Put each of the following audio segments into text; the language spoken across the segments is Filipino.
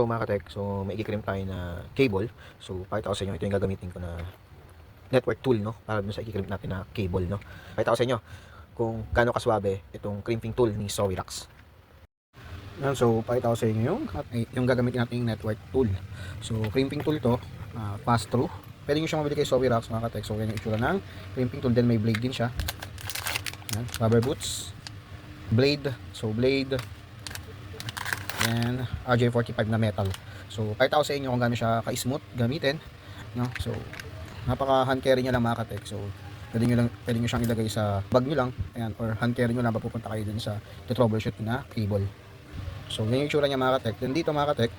So mga katek, so may ikikrim tayo na cable. So pakita ko sa inyo, ito yung gagamitin ko na network tool, no? Para dun sa ikikrim natin na cable, no? Pakita ko sa inyo kung gaano kaswabe itong crimping tool ni Sowirax. Yan, so pakita ko sa inyo yung gagamitin natin yung network tool. So crimping tool to, pass through. Pwede nyo siyang mabili kay Sowirax mga katek. So yan yung itsura ng crimping tool, then may blade din siya. Yan, rubber boots, blade, so blade, and RJ45 na metal. So pakita ko sa inyo kung gaano siya ka-smooth gamitin, no? So napaka hand carry niya lang mga katek. So pwede nyo siyang ilagay sa bag nyo lang, ayan, or hand carry nyo lang papupunta kayo dun sa troubleshoot na cable. So yan yung itsura niya mga katek. Then dito mga katek,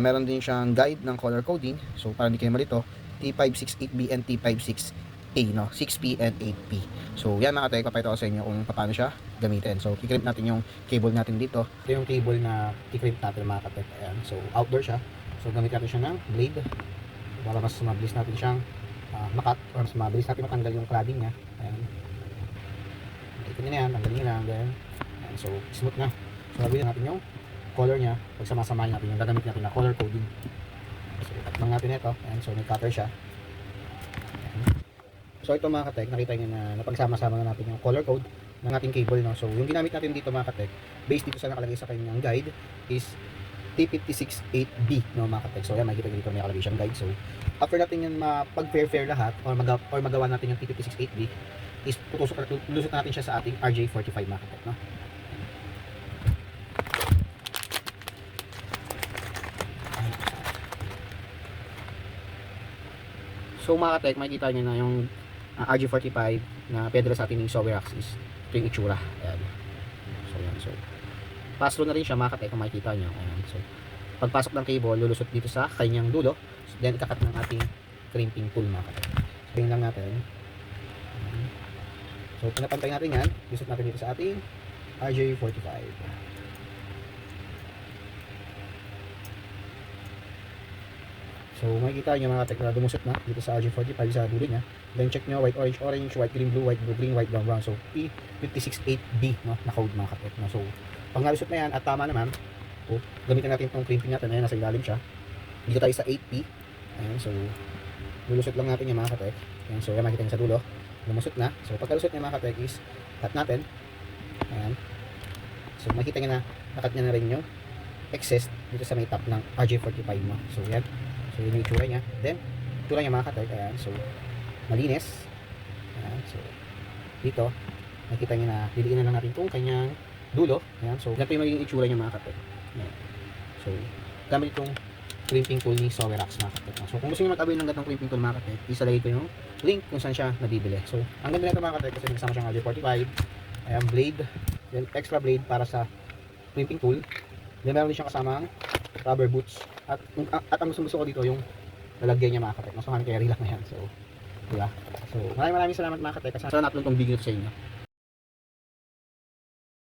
meron din siyang guide ng color coding. So para hindi kayo malito, T568B and T56A, no? 6P and 8P. So yan mga katek, papakita ko sa inyo kung paano siya gamitin. So kikrimp natin yung cable natin dito. Ito yung cable na kikrimp natin mga katek. Ayan. So outdoor siya. So gamit natin siya ng blade para mas mabilis natin siyang makat, or mas mabilis natin matanggal yung cladding niya. Ayan. Ito na yan, tanggalin nyo lang. Then, ayan. So smooth na. So gagawin natin yung color niya. Pag samasamahin natin yung gagamit natin na color coding. So tatbang natin ito. Ayan. So may cutter siya. Ayan. So ito mga katek, nakita nyo na napagsama-sama na natin yung color code ng ating cable, no? So yung ginamit natin dito mga katek, based dito sa nakalagay sa kanyang guide, is T568B, no mga katek. So yan, makikita nyo dito may nakalagay siyang guide. So after natin yan mapag-fair lahat, or magawa natin yung T568B, is lusot natin siya sa ating RJ45 mga katek, no? So mga katek, makikita nyo na yung RJ45 na pedala sa ating ng Sowirax is ito yung itsura. Ayan. So yan. So pass through na rin siya mga katek kung makikita nyo. Ayan. So pagpasok ng cable, lulusot dito sa kanyang dulo. So, then ikakat ng ating crimping tool mga katek. So yun lang natin. Ayan. So pinapantay natin yan. Lusot natin dito sa ating RJ45. So makikita nyo mga katek na dumusot na dito sa RJ45 sa dulo niya. Then check nyo, white, orange, orange, white, green, blue, white, blue, green, white, brown, brown. So P568B, no, na code mga katek, no? So pag nalusot na yan at tama naman, so gamitin natin itong crimping natin. Ayan, nasa ilalim siya. Dito tayo sa 8P. Ayan, so lulusot lang natin yung mga katek. Ayan, so yan makikita nyo sa dulo, lumusot na. So pagkalusot niya mga katek is cut natin. Ayan. So makikita nyo na nakat niya na rin yung excess dito sa may top ng RJ45 mo. So yan. So yun yung itsura niya. Then itsura niya mga katek. Ayan. So malinis. Ayan. So dito nakita niyo na diliin na lang natin itong kanyang dulo. Ayan. So ganito yung magiging itsura niya mga katek. Ayan. So gamit itong crimping tool ni Sowirax mga katek. So kung gusto niyo mag-avail ng ganitong crimping tool mga katek, isalagay ko yung link kung saan siya nabibili. So ang ganda nito mga katek kasi nagsama siyang RJ45. Ayan, blade. Then extra blade para sa crimping tool. Then meron din siyang kasamang rubber boots. At ang gusto ko dito yung lalagyan niya mga katek. Mas hand carry lang na yan. So, diba? So, maraming salamat mga katek. Sana natulong tong video sa inyo.